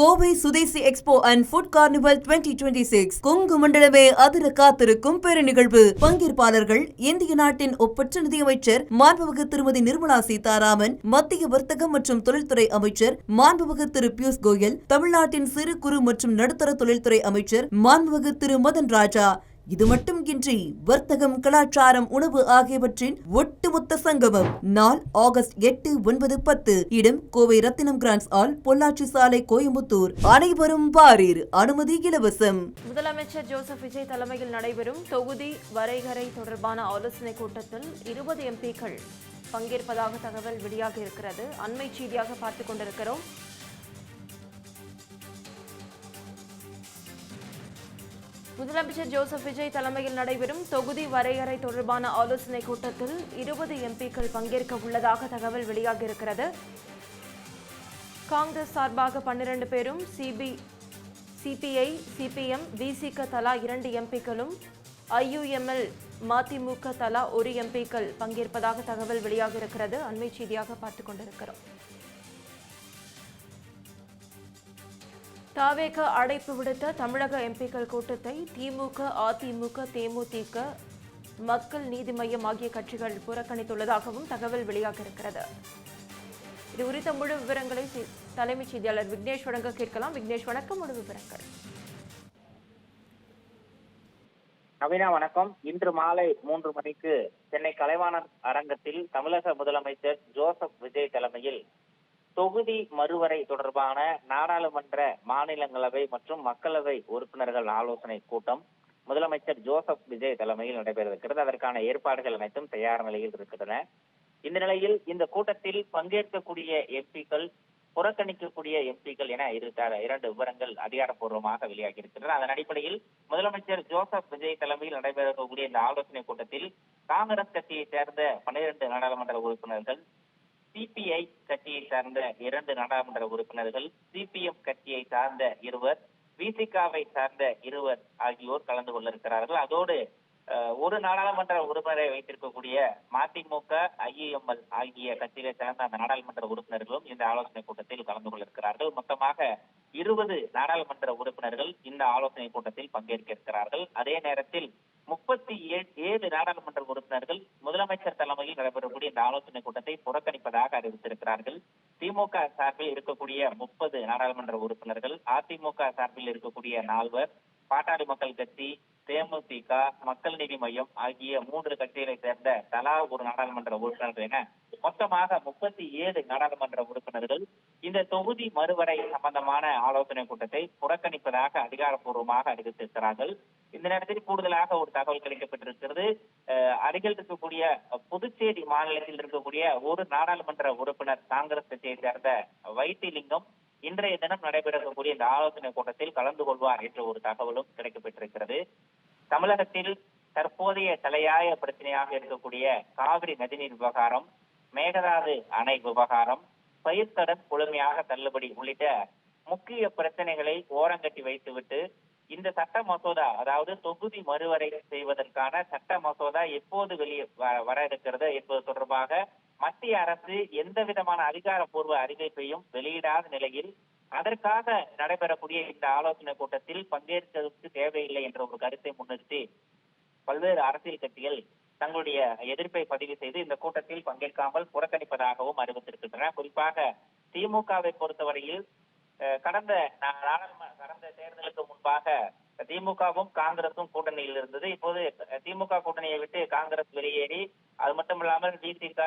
Kovai Swadeshi expo and food carnival 2026 Kongu மண்டலமே அதிர காத்திருக்கும் பெருநிகழ்வு. பங்கேற்பாளர்கள் இந்திய நாட்டின் ஒப்பற்ற நிதியமைச்சர் மாண்புமிகு திருமதி நிர்மலா சீதாராமன், மத்திய வர்த்தகம் மற்றும் தொழில்துறை அமைச்சர் மாண்புமிகு திரு பியூஷ் கோயல், தமிழ்நாட்டின் சிறு குறு மற்றும் நடுத்தர தொழில்துறை அமைச்சர் மாண்புமிகு திரு மதன் ராஜா. இது மட்டுமின்றி வர்த்தகம், கலாச்சாரம், உணவு ஆகியவற்றின் ஒட்டுமொத்த சங்கமம். நாள் ஆகஸ்ட் 8, 9, 10. இடம் கோவை ரத்தினம் கிராண்ட்ஸ் ஹால், பொள்ளாச்சி சாலை, கோயம்புத்தூர். அனைவரும் வாரீர். அனுமதி இலவசம். முதலமைச்சர் ஜோசப் விஜய் தலைமையில் நடைபெறும் தொகுதி வரைகறை தொடர்பான ஆலோசனை கூட்டத்தில் 20 எம்பிக்கள் பங்கேற்பதாக தகவல் வெளியாக இருக்கிறது. அண்மை செய்தியாக பார்த்துக் கொண்டிருக்கிறோம். முதலமைச்சர் ஜோசப் விஜய் தலைமையில் நடைபெறும் தொகுதி வரையறை தொடர்பான ஆலோசனை கூட்டத்தில் 20 எம்பிக்கள் பங்கேற்க உள்ளதாக தகவல் வெளியாக இருக்கிறது. காங்கிரஸ் சார்பாக 12 பேரும், சிபிஐ, சிபிஎம், விசிக தலா 2 எம்பிக்களும், ஐயுஎம்எல், மதிமுக தலா 1 எம்பிக்கள் பங்கேற்பதாக தகவல் வெளியாக இருக்கிறது. அண்மை செய்தியாக பார்த்துக் கொண்டிருக்கிறோம். தாவேக அழைப்பு விடுத்த தமிழக எம்பிக்கள் கூட்டத்தை திமுக, அதிமுக, தேமுதிக, மக்கள் நீதி மய்யம் ஆகிய கட்சிகள் புறக்கணித்துள்ளதாகவும் தகவல் வெளியாக இருக்கிறது. இது குறித்த முழு விவரங்களை தலைமைச் செய்தியாளர் விக்னேஷ் வழங்க கேட்கலாம். விக்னேஷ், வணக்கம். முழு விவரங்கள். நவீனா, வணக்கம். இன்று மாலை 3 மணிக்கு சென்னை கலைவாணர் அரங்கத்தில் தமிழக முதலமைச்சர் ஜோசப் விஜய் தலைமையில் தொகுதி மறுவரை தொடர்பான நாடாளுமன்ற, மாநிலங்களவை மற்றும் மக்களவை உறுப்பினர்கள் ஆலோசனை கூட்டம் முதலமைச்சர் ஜோசப் விஜய் தலைமையில் நடைபெறவிருக்கிறது. அதற்கான ஏற்பாடுகள் அனைத்தும் தயார் நிலையில் இருக்கின்றன. இந்த நிலையில் இந்த கூட்டத்தில் பங்கேற்கக்கூடிய எம்பிக்கள், புறக்கணிக்கக்கூடிய எம்பிக்கள் என 2 விவரங்கள் அதிகாரப்பூர்வமாக வெளியாகி இருக்கின்றன. அதன் அடிப்படையில் முதலமைச்சர் ஜோசப் விஜய் தலைமையில் நடைபெறக்கூடிய இந்த ஆலோசனை கூட்டத்தில் காங்கிரஸ் கட்சியை சேர்ந்த 12 நாடாளுமன்ற உறுப்பினர்கள், சிபிஐ கட்சியை சார்ந்த 2 நாடாளுமன்ற உறுப்பினர்கள், சிபிஎம் கட்சியை சார்ந்த 2, விசிகாவை சார்ந்த 2 ஆகியோர் கலந்து கொள்ள இருக்கிறார்கள். அதோடு ஒரு நாடாளுமன்ற உறுப்பினரை வைத்திருக்கக்கூடிய மதிமுக, ஐயுஎம்எல் ஆகிய கட்சியை சார்ந்த அந்த நாடாளுமன்ற உறுப்பினர்களும் இந்த ஆலோசனை கூட்டத்தில் கலந்து கொள்ள இருக்கிறார்கள். மொத்தமாக 20 நாடாளுமன்ற உறுப்பினர்கள் இந்த ஆலோசனை கூட்டத்தில் பங்கேற்க இருக்கிறார்கள். அதே நேரத்தில் 37 நாடாளுமன்ற உறுப்பினர்கள் முதலமைச்சர் தலைமையில் நடைபெறக்கூடிய இந்த ஆலோசனை கூட்டத்தை புறக்கணிப்பதாக அறிவித்திருக்கிறார்கள். திமுக சார்பில் இருக்கக்கூடிய 30 நாடாளுமன்ற உறுப்பினர்கள், அதிமுக சார்பில் இருக்கக்கூடிய 4, பாட்டாளி மக்கள் கட்சி, தேமுதிக, மக்கள் நீதி மய்யம் ஆகிய 3 கட்சிகளை சேர்ந்த தலா 1 நாடாளுமன்ற உறுப்பினர்கள் என மொத்தமாக 37 நாடாளுமன்ற உறுப்பினர்கள் இந்த தொகுதி மறுவரை சம்பந்தமான ஆலோசனை கூட்டத்தை புறக்கணிப்பதாக அதிகாரப்பூர்வமாக அறிவித்திருக்கிறார்கள். இந்த நேரத்தில் கூடுதலாக ஒரு தகவல் கிடைக்கப்பட்டிருக்கிறது. அருகில் இருக்கக்கூடிய புதுச்சேரி மாநிலத்தில் இருக்கக்கூடிய ஒரு நாடாளுமன்ற உறுப்பினர், காங்கிரஸ் கட்சியை சேர்ந்த வைத்திலிங்கம், இன்றைய தினம் நடைபெறக்கூடிய இந்த ஆலோசனை கூட்டத்தில் கலந்து கொள்வார் என்ற ஒரு தகவலும் கிடைக்கப்பட்டிருக்கிறது. தமிழகத்தில் தற்போதைய தலையாய பிரச்சனையாக இருக்கக்கூடிய காவிரி நதிநீர் விவகாரம், மேகதாது அணை விவகாரம், பயிர்க்கடன் முழுமையாக தள்ளுபடி உள்ளிட்ட முக்கிய பிரச்சனைகளை ஓரங்கட்டி வைத்துவிட்டு இந்த சட்ட மசோதா, அதாவது தொகுதி மறுவரை செய்வதற்கான சட்ட மசோதா எப்போது வெளியே வர இருக்கிறது என்பது தொடர்பாக மத்திய அரசு எந்த விதமான அதிகாரப்பூர்வ அறிவிப்பையும் வெளியிடாத நிலையில் அதற்காக நடைபெறக்கூடிய இந்த ஆலோசனை கூட்டத்தில் பங்கேற்பதற்கு தேவையில்லை என்ற ஒரு கருத்தை முன்னிறுத்தி பல்வேறு அரசியல் கட்சிகள் தங்களுடைய எதிர்ப்பை பதிவு செய்து இந்த கூட்டத்தில் பங்கேற்காமல் புறக்கணிப்பதாகவும் அறிவித்திருக்கின்றன. குறிப்பாக திமுகவை பொறுத்தவரையில் கடந்த தேர்தலுக்கு முன்பாக திமுகவும் காங்கிரசும் கூட்டணியில் இருந்தது. இப்போது திமுக கூட்டணியை விட்டு காங்கிரஸ் வெளியேறி, அது மட்டும் இல்லாமல் விசிக,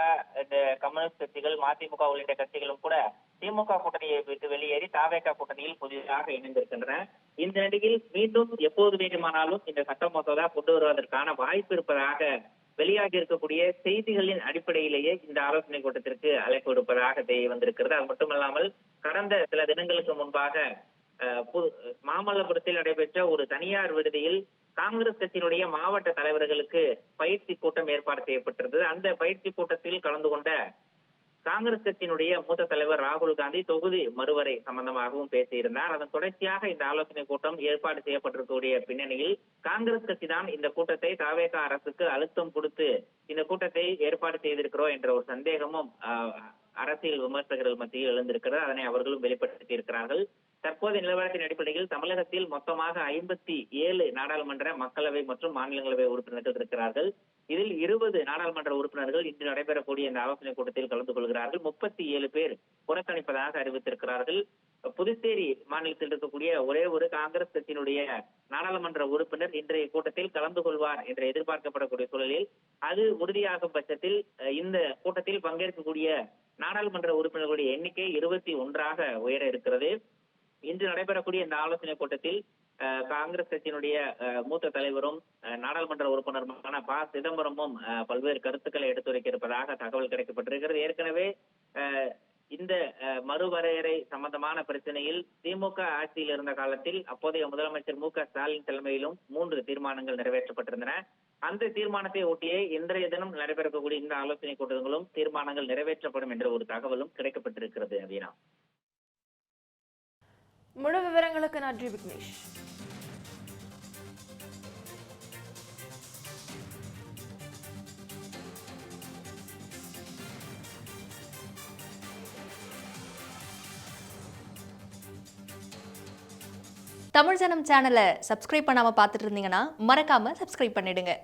கம்யூனிஸ்ட் கட்சிகள், மதிமுக உள்ளிட்ட கட்சிகளும் கூட திமுக கூட்டணியை விட்டு வெளியேறி தாவேகா கூட்டணியில் புதிதாக இணைந்திருக்கின்றன. இந்த நிலையில் மீண்டும் எப்போது வேண்டுமானாலும் இந்த சட்ட மசோதா கொண்டு வருவதற்கான வாய்ப்பு இருப்பதாக வெளியாகி இருக்கக்கூடிய செய்திகளின் அடிப்படையிலேயே இந்த ஆலோசனை கூட்டத்திற்கு அழைப்பு விடுப்பதாக தெரிய வந்திருக்கிறது. அது மட்டுமல்லாமல் கடந்த சில தினங்களுக்கு முன்பாக மாமல்லபுரத்தில் நடைபெற்ற ஒரு தனியார் விடுதியில் காங்கிரஸ் கட்சியினுடைய மாவட்ட தலைவர்களுக்கு பயிற்சி கூட்டம் ஏற்பாடு செய்யப்பட்டிருந்தது. அந்த பயிற்சி கூட்டத்தில் கலந்து கொண்ட காங்கிரஸ் கட்சியினுடைய மூத்த தலைவர் ராகுல் காந்தி தொகுதி மறுவரை சம்பந்தமாகவும் பேசியிருந்தார். அதன் தொடர்ச்சியாக இந்த ஆலோசனை கூட்டம் ஏற்பாடு செய்யப்பட்டிருக்கக்கூடிய பின்னணியில் காங்கிரஸ் கட்சி தான் இந்த கூட்டத்தை தாவேக அரசுக்கு அழுத்தம் கொடுத்து இந்த கூட்டத்தை ஏற்பாடு செய்திருக்கிறோம் என்ற ஒரு சந்தேகமும் அரசியல் விமர்சகர்கள் மத்தியில் எழுந்திருக்கிறது. அதனை அவர்களும் வெளிப்படுத்தி இருக்கிறார்கள். தற்போதைய நிலவரத்தின் அடிப்படையில் தமிழகத்தில் மொத்தமாக 57 நாடாளுமன்ற, மக்களவை மற்றும் மாநிலங்களவை உறுப்பினர்கள் இருக்கிறார்கள். இதில் 20 நாடாளுமன்ற உறுப்பினர்கள் இன்று நடைபெறக்கூடிய இந்த ஆலோசனை கூட்டத்தில் கலந்து கொள்கிறார்கள். 37 பேர் புறக்கணிப்பதாக அறிவித்திருக்கிறார்கள். புதுச்சேரி மாநிலத்தில் இருக்கக்கூடிய ஒரே ஒரு காங்கிரஸ் கட்சியினுடைய நாடாளுமன்ற உறுப்பினர் இன்றைய கூட்டத்தில் கலந்து கொள்வார் என்று எதிர்பார்க்கப்படக்கூடிய சூழலில் அது உறுதியாகும் பட்சத்தில் இந்த கூட்டத்தில் பங்கேற்கக்கூடிய நாடாளுமன்ற உறுப்பினர்களுடைய எண்ணிக்கை 21ஆக உயர இருக்கிறது. இன்று நடைபெறக்கூடிய இந்த ஆலோசனை கூட்டத்தில் காங்கிரஸ் கட்சியினுடைய மூத்த தலைவரும் நாடாளுமன்ற உறுப்பினருமான ப. சிதம்பரமும் பல்வேறு கருத்துக்களை எடுத்துரைக்க இருப்பதாக தகவல் கிடைக்கப்பட்டிருக்கிறது. ஏற்கனவே இந்த மறுவரையறை சம்பந்தமான பிரச்சனையில் திமுக ஆட்சியில் இருந்த காலத்தில் அப்போதைய முதலமைச்சர் மு. க. ஸ்டாலின் தலைமையிலும் 3 தீர்மானங்கள் நிறைவேற்றப்பட்டிருந்தன. அந்த தீர்மானத்தை ஒட்டியே இன்றைய தினம் நடைபெறக்கூடிய இந்த ஆலோசனை கூட்டங்களும் தீர்மானங்கள் நிறைவேற்றப்படும் என்ற ஒரு தகவலும் கிடைக்கப்பட்டிருக்கிறது. அபினா, முழு விவரங்களுக்கு நன்றி விக்னேஷ். தமிழ் ஜனம் சேனலை சப்ஸ்கிரைப் பண்ணாம பார்த்துட்டு இருந்தீங்கன்னா மறக்காம சப்ஸ்கிரைப் பண்ணிடுங்க.